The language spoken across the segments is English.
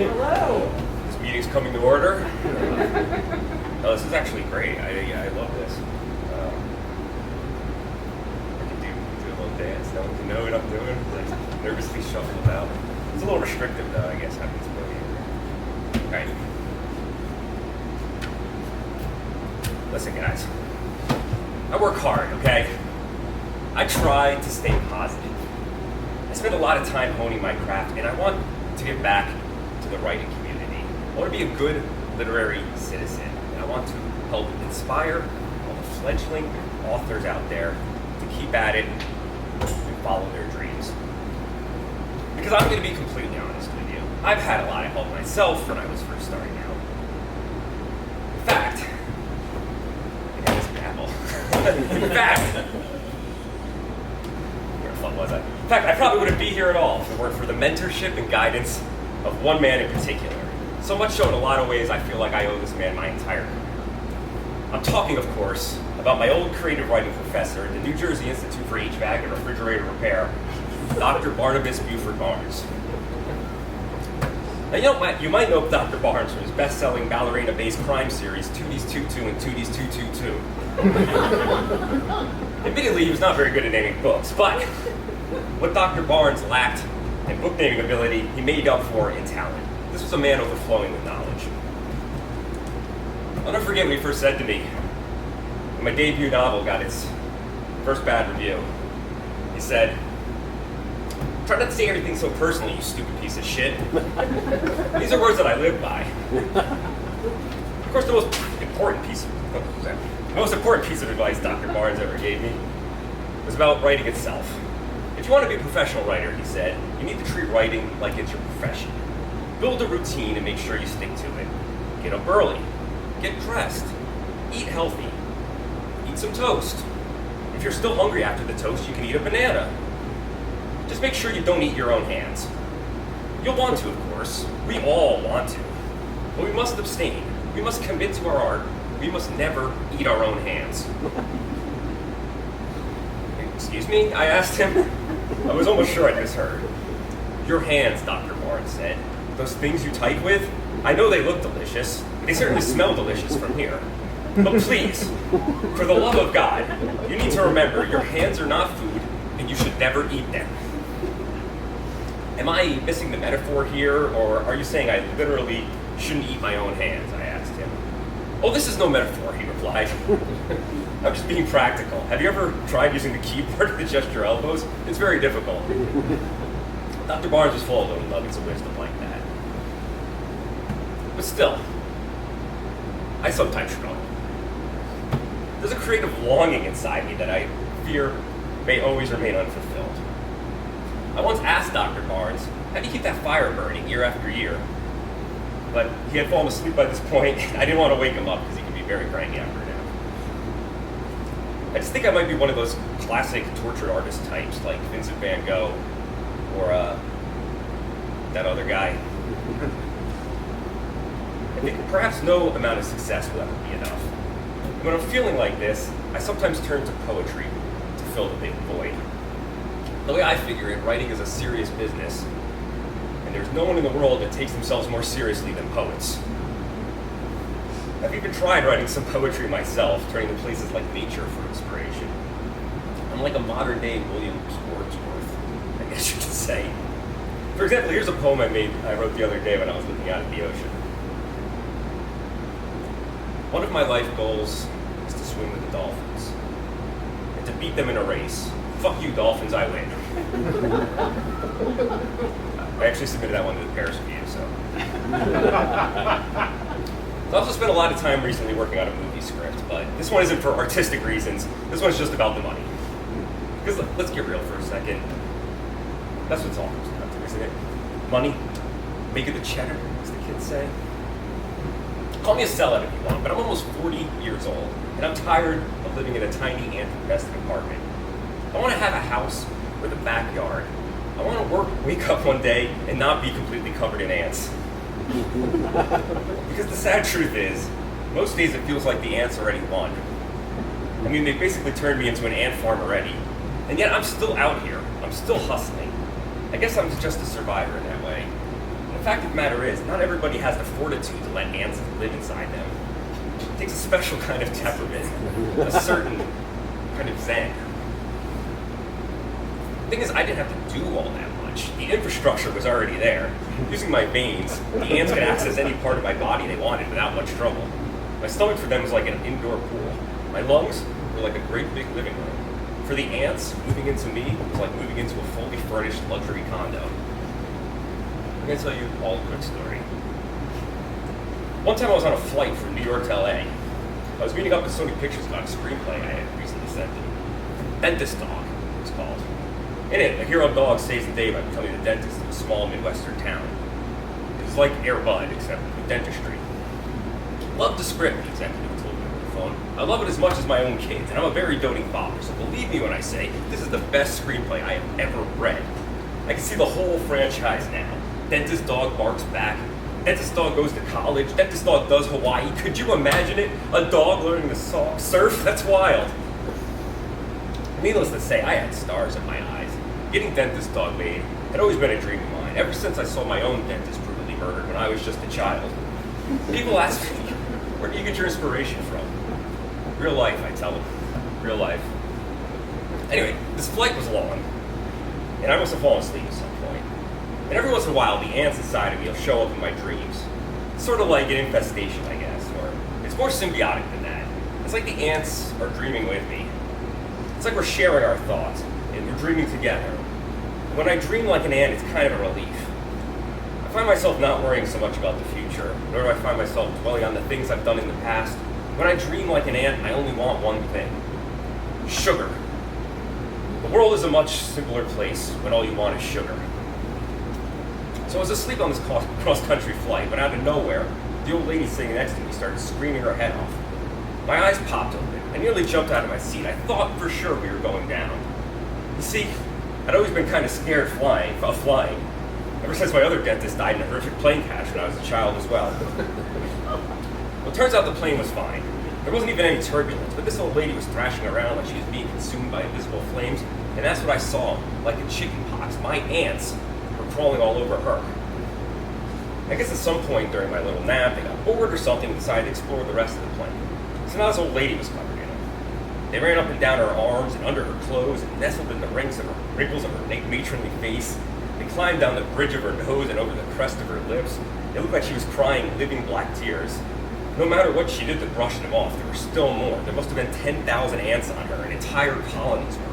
Hello. This meeting's coming to order. Oh, this is actually great. I love this. I can do a little dance. No one can know what I'm doing. Like, nervously shuffle about. It's a little restrictive, though, I guess, having this podium. All right. Listen, guys. I work hard, okay? I try to stay positive. I spend a lot of time honing my craft, and I want to give back to the writing community. I want to be a good literary citizen, and I want to help inspire all the fledgling authors out there to keep at it and follow their dreams. Because I'm going to be completely honest with you, I've had a lot of help myself when I was first starting out. In fact, where the fuck was I? In fact, I probably wouldn't be here at all if it weren't for the mentorship and guidance of one man in particular. So much so in a lot of ways I feel like I owe this man my entire career. I'm talking, of course, about my old creative writing professor at the New Jersey Institute for HVAC and Refrigerator Repair, Dr. Barnabas Buford Barnes. Now, you might know Dr. Barnes from his best-selling ballerina-based crime series, Tootie's Toot-Toot and Tootie's Toot-Toot-Toot. Admittedly, he was not very good at naming books, but what Dr. Barnes lacked in book naming ability, he made up for in talent. This was a man overflowing with knowledge. I'll never forget when he first said to me, when my debut novel got its first bad review, he said, "Try not to take everything so personally, you stupid piece of shit." These are words that I live by. Of course, the most important piece of advice Dr. Barnes ever gave me was about writing itself. If you want to be a professional writer, he said, you need to treat writing like it's your profession. Build a routine and make sure you stick to it. Get up early. Get dressed. Eat healthy. Eat some toast. If you're still hungry after the toast, you can eat a banana. Just make sure you don't eat your own hands. You'll want to, of course. We all want to. But we must abstain. We must commit to our art. We must never eat our own hands. Excuse me? I asked him. I was almost sure I'd misheard. Your hands, Dr. Barnes said. Those things you type with, I know they look delicious. They certainly smell delicious from here. But please, for the love of God, you need to remember your hands are not food and you should never eat them. Am I missing the metaphor here, or are you saying I literally shouldn't eat my own hands? I asked him. Oh, this is no metaphor, he replied. I'm just being practical. Have you ever tried using the keyboard to adjust your elbows? It's very difficult. Dr. Barnes was full of little nuggets of wisdom like that. But still, I sometimes struggle. There's a creative longing inside me that I fear may always remain unfulfilled. I once asked Dr. Barnes, how do you keep that fire burning year after year? But he had fallen asleep by this point, and I didn't want to wake him up because he can be very cranky after a nap. I just think I might be one of those classic tortured artist types, like Vincent van Gogh, or that other guy. I think perhaps no amount of success will ever be enough. And when I'm feeling like this, I sometimes turn to poetry to fill the big void. The way I figure it, writing is a serious business, and there's no one in the world that takes themselves more seriously than poets. I've even tried writing some poetry myself, turning to places like nature for inspiration. I'm like a modern-day William Wordsworth, I guess you could say. For example, here's a poem I wrote the other day when I was looking out at the ocean. One of my life goals is to swim with the dolphins, and to beat them in a race. Fuck you, dolphins, I win. I actually submitted that one to the Paris Review, so. I also spent a lot of time recently working on a movie script, but this one isn't for artistic reasons. This one's just about the money. Because let's get real for a second. That's what it's all comes down to, isn't it? Money, make it the cheddar, as the kids say. Call me a sellout if you want, but I'm almost 40 years old, and I'm tired of living in a tiny ant-infested apartment. I want to have a house with a backyard. I want to wake up one day and not be completely covered in ants. Because the sad truth is, most days it feels like the ants already won. I mean, they basically turned me into an ant farm already. And yet I'm still out here. I'm still hustling. I guess I'm just a survivor in that way. And The fact of the matter is, not everybody has the fortitude to let ants live inside them. It takes a special kind of temperament, a certain kind of zen. The thing is, I didn't have to do all that much. The infrastructure was already there. Using my veins, the ants could access any part of my body they wanted without much trouble. My stomach for them was like an indoor pool. My lungs were like a great big living room. For the ants, moving into me was like moving into a fully furnished luxury condo. I'm gonna tell you all a quick story. One time I was on a flight from New York to LA. I was meeting up with Sony Pictures about a screenplay I had recently sent them. Dentist Dog, it's called. In it, a hero dog saves the day by becoming the dentist of a small Midwestern town. It was like Air Bud, except with dentistry. Love the script, the executive told me over the phone. I love it as much as my own kids, and I'm a very doting father, so believe me when I say this is the best screenplay I have ever read. I can see the whole franchise now. Dentist Dog barks back. Dentist Dog goes to college. Dentist Dog does Hawaii. Could you imagine it? A dog learning to surf? That's wild. Needless to say, I had stars in my eyes. Getting Dentist Dog made had always been a dream of mine, ever since I saw my own dentist brutally murdered when I was just a child. People ask me, where do you get your inspiration from? Real life, I tell them. Real life. Anyway, this flight was long, and I must have fallen asleep at some point. And every once in a while, the ants inside of me will show up in my dreams. It's sort of like an infestation, I guess, or it's more symbiotic than that. It's like the ants are dreaming with me. It's like we're sharing our thoughts, and we're dreaming together. And when I dream like an ant, it's kind of a relief. I find myself not worrying so much about the future, nor do I find myself dwelling on the things I've done in the past. When I dream like an ant, I only want one thing: sugar. The world is a much simpler place when all you want is sugar. So I was asleep on this cross-country flight when out of nowhere, the old lady sitting next to me started screaming her head off. My eyes popped open. I nearly jumped out of my seat. I thought for sure we were going down. You see, I'd always been kind of scared of flying, ever since my other dentist died in a horrific plane crash when I was a child as well. Well, it turns out the plane was fine. There wasn't even any turbulence, but this old lady was thrashing around like she was being consumed by invisible flames, and that's what I saw, like a chicken pox. My ants were crawling all over her. I guess at some point during my little nap, they got bored or something and decided to explore the rest of the plane. So now this old lady was covered in them. They ran up and down her arms and under her clothes and nestled in the wrinkles of her matronly face. They climbed down the bridge of her nose and over the crest of her lips. It looked like she was crying living black tears. No matter what she did to brush them off, there were still more. There must have been 10,000 ants on her, an entire colony's worth.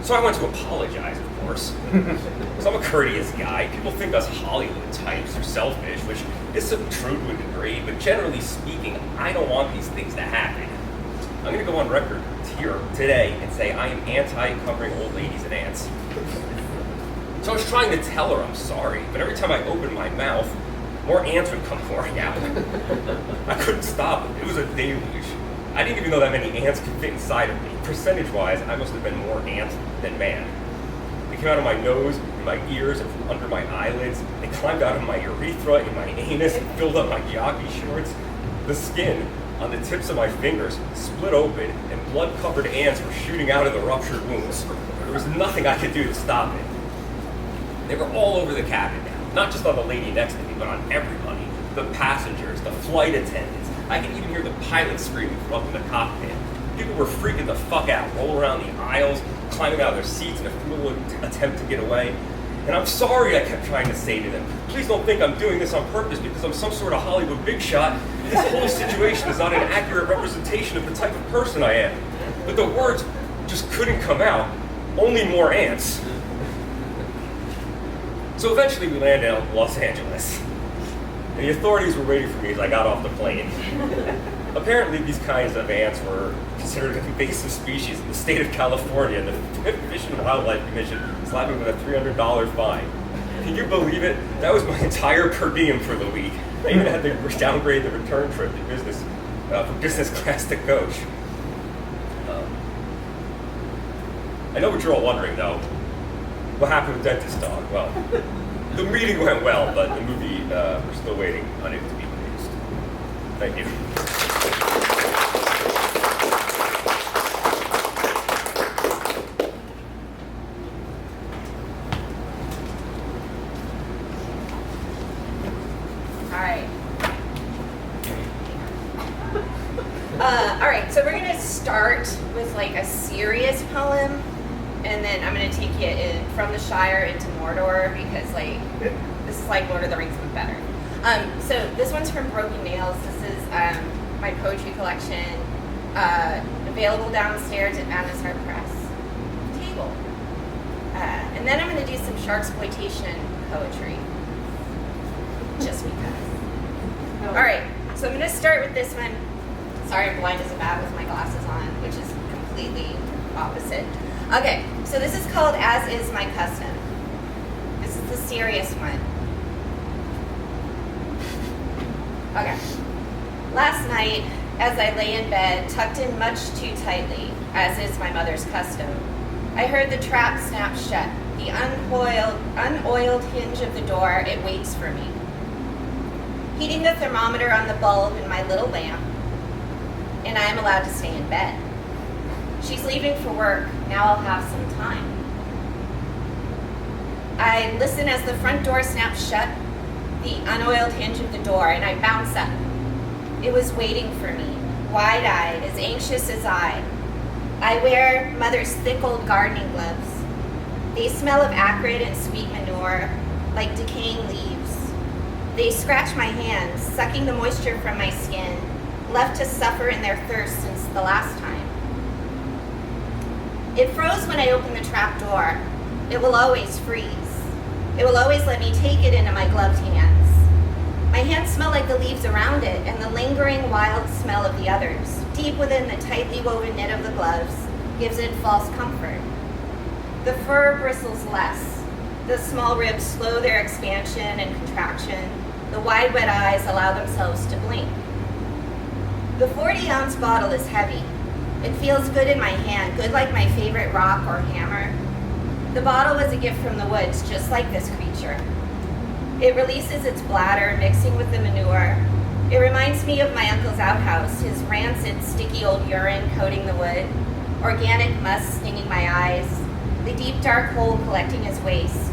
So I went to apologize, of course. Because I'm a courteous guy. People think us Hollywood types are selfish, which is true to a degree, but generally speaking, I don't want these things to happen. I'm going to go on record here today and say I am anti-covering old ladies and ants. So I was trying to tell her I'm sorry, but every time I opened my mouth, more ants would come pouring out. I couldn't stop it. It was a deluge. I didn't even know that many ants could fit inside of me. Percentage-wise, I must have been more ant than man. They came out of my nose, in my ears, and from under my eyelids. They climbed out of my urethra, in my anus, and filled up my jockey shorts. The skin on the tips of my fingers split open, and blood-covered ants were shooting out of the ruptured wounds. There was nothing I could do to stop it. They were all over the cabin now, not just on the lady next to me, but on everybody. The passengers, the flight attendants. I could even hear the pilot screaming from up in the cockpit. People were freaking the fuck out, rolling around the aisles, climbing out of their seats in a futile attempt to get away. And I'm sorry, I kept trying to say to them. Please don't think I'm doing this on purpose because I'm some sort of Hollywood big shot. This whole situation is not an accurate representation of the type of person I am. But the words just couldn't come out. Only more ants. So eventually we landed in Los Angeles. And the authorities were waiting for me as I got off the plane. Apparently these kinds of ants were considered an invasive species in the state of California, and the Fish and Wildlife Commission slapped me with a $300 fine. Can you believe it? That was my entire per diem for the week. I even had to downgrade the return trip to business, from business class to coach. I know what you're all wondering though. What happened with Dentist Dog? Well, the meeting went well, but the movie, we're still waiting on it to be released. Thank you. to start with like a serious poem, and then I'm going to take you from the Shire into Mordor, because like this is like Lord of the Rings but better. So this one's from Broken Nails. This is my poetry collection, available downstairs at Madison Press table. And then I'm going to do some sharksploitation poetry, just because. All right, so I'm going to start with this one. Sorry, I'm blind as a bat with my glasses on, which is completely opposite. Okay, so this is called As Is My Custom. This is the serious one. Okay. Last night, as I lay in bed, tucked in much too tightly, as is my mother's custom, I heard the trap snap shut. The unoiled hinge of the door, it waits for me. Heating the thermometer on the bulb in my little lamp, and I am allowed to stay in bed. She's leaving for work. Now I'll have some time. I listen as the front door snaps shut, the unoiled hinge of the door, and I bounce up. It was waiting for me, wide-eyed, as anxious as I. I wear mother's thick old gardening gloves. They smell of acrid and sweet manure, like decaying leaves. They scratch my hands, sucking the moisture from my skin, left to suffer in their thirst since the last time. It froze when I opened the trap door. It will always freeze. It will always let me take it into my gloved hands. My hands smell like the leaves around it and the lingering wild smell of the others, deep within the tightly woven knit of the gloves, gives it false comfort. The fur bristles less. The small ribs slow their expansion and contraction. The wide, wet eyes allow themselves to blink. The 40-ounce bottle is heavy. It feels good in my hand, good like my favorite rock or hammer. The bottle was a gift from the woods, just like this creature. It releases its bladder, mixing with the manure. It reminds me of my uncle's outhouse, his rancid, sticky old urine coating the wood, organic musk stinging my eyes, the deep, dark hole collecting his waste.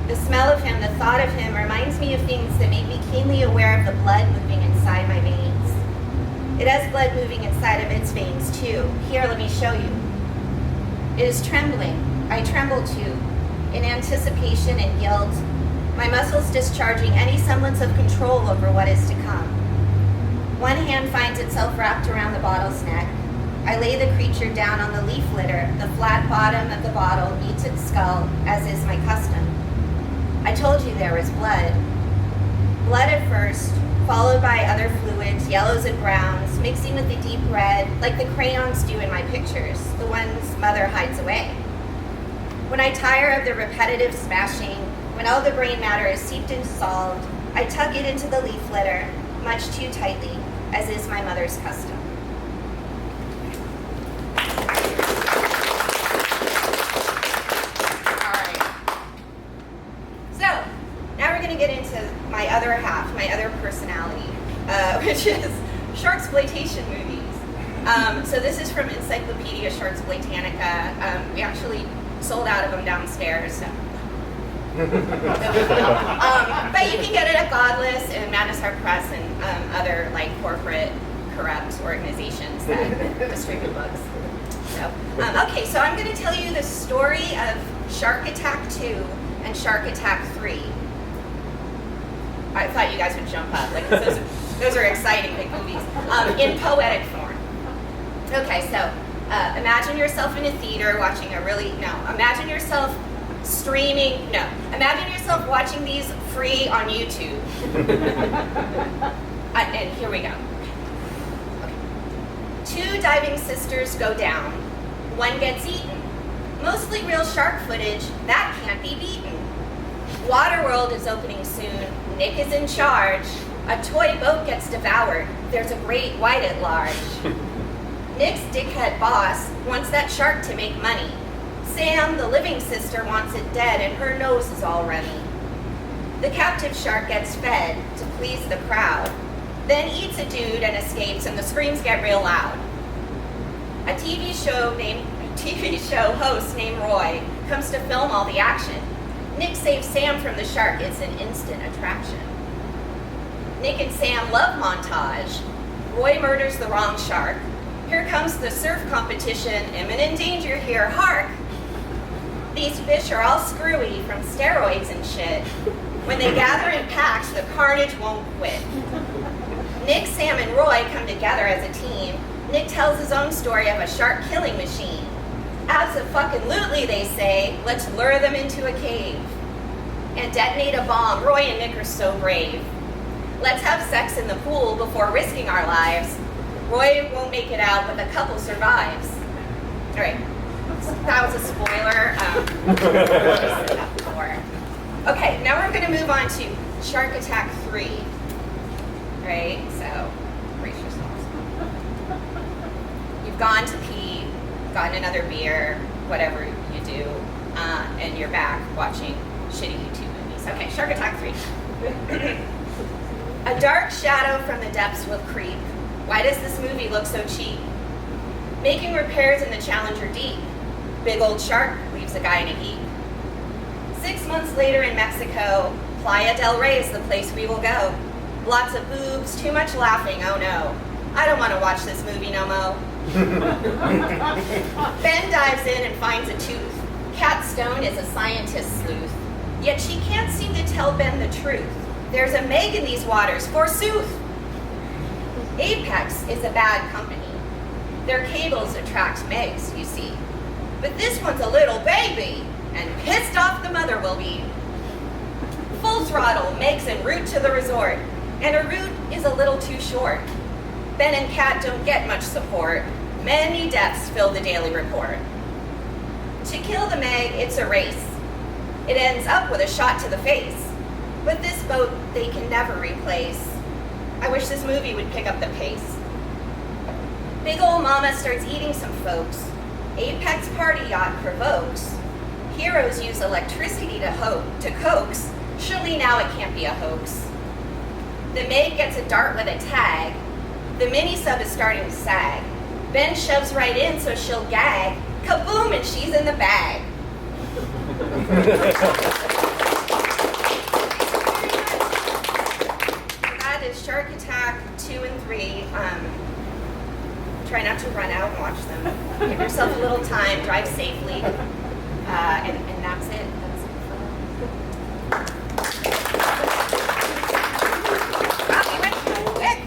The smell of him, the thought of him, reminds me of things that make me keenly aware of the blood moving inside my veins. It has blood moving inside of its veins, too. Here, let me show you. It is trembling. I tremble, too, in anticipation and guilt, my muscles discharging any semblance of control over what is to come. One hand finds itself wrapped around the bottle's neck. I lay the creature down on the leaf litter. The flat bottom of the bottle meets its skull, as is my custom. I told you there was blood. Blood at first, followed by other fluids, yellows and browns, mixing with the deep red, like the crayons do in my pictures, the ones Mother hides away. When I tire of the repetitive smashing, when all the brain matter is seeped and dissolved, I tuck it into the leaf litter, much too tightly, as is my mother's custom. All right. So, now we're going to get into my other half, my other personality, which is sharksploitation movies. So this is from Encyclopedia Sharksploitanica. We actually sold out of them downstairs. So. But you can get it at Godless and Madness Heart Press and other like corporate corrupt organizations that distribute books. So, okay, so I'm going to tell you the story of Shark Attack 2 and Shark Attack 3. I thought you guys would jump up. Like those are exciting big movies in poetic form. Okay, so imagine yourself in a theater watching imagine yourself imagine yourself watching these free on YouTube. And here we go. Okay. Two diving sisters go down. One gets eaten. Mostly real shark footage, that can't be beaten. Waterworld is opening soon. Nick is in charge. A toy boat gets devoured. There's a great white at large. Nick's dickhead boss wants that shark to make money. Sam, the living sister, wants it dead and her nose is all runny. The captive shark gets fed to please the crowd, then eats a dude and escapes and the screams get real loud. A TV show host named Roy comes to film all the action. Nick saves Sam from the shark. It's an instant attraction. Nick and Sam love montage. Roy murders the wrong shark. Here comes the surf competition, imminent danger here, hark! These fish are all screwy from steroids and shit. When they gather in packs, the carnage won't quit. Nick, Sam, and Roy come together as a team. Nick tells his own story of a shark killing machine. Abso-fucking-lutely, they say, let's lure them into a cave and detonate a bomb. Roy and Nick are so brave. Let's have sex in the pool before risking our lives. Roy won't make it out, but the couple survives. All right, that was a spoiler. I've said that before. Okay, now we're gonna move on to Shark Attack 3. All right, so brace yourselves. You've gone to pee, gotten another beer, whatever you do, and you're back watching shitty YouTube movies. Okay, Shark Attack 3. A dark shadow from the depths will creep. Why does this movie look so cheap? Making repairs in the Challenger Deep. Big old shark leaves a guy in a heap. 6 months later in Mexico, Playa del Rey is the place we will go. Lots of boobs, too much laughing, oh no. I don't want to watch this movie no mo. Ben dives in and finds a tooth. Kat Stone is a scientist sleuth. Yet she can't seem to tell Ben the truth. There's a Meg in these waters, forsooth. Apex is a bad company. Their cables attract Megs, you see. But this one's a little baby, and pissed off the mother will be. Full throttle, Megs en route to the resort, and a route is a little too short. Ben and Kat don't get much support. Many deaths fill the daily report. To kill the Meg, it's a race. It ends up with a shot to the face. But this boat, they can never replace. I wish this movie would pick up the pace. Big ol' mama starts eating some folks. Apex party yacht provokes. Heroes use electricity to coax. Surely now it can't be a hoax. The Meg gets a dart with a tag. The mini-sub is starting to sag. Ben shoves right in so she'll gag. Kaboom, and she's in the bag. That is Shark Attack 2 and 3. Try not to run out and watch them. Give yourself a little time, drive safely, and that's it. Wow, you went quick.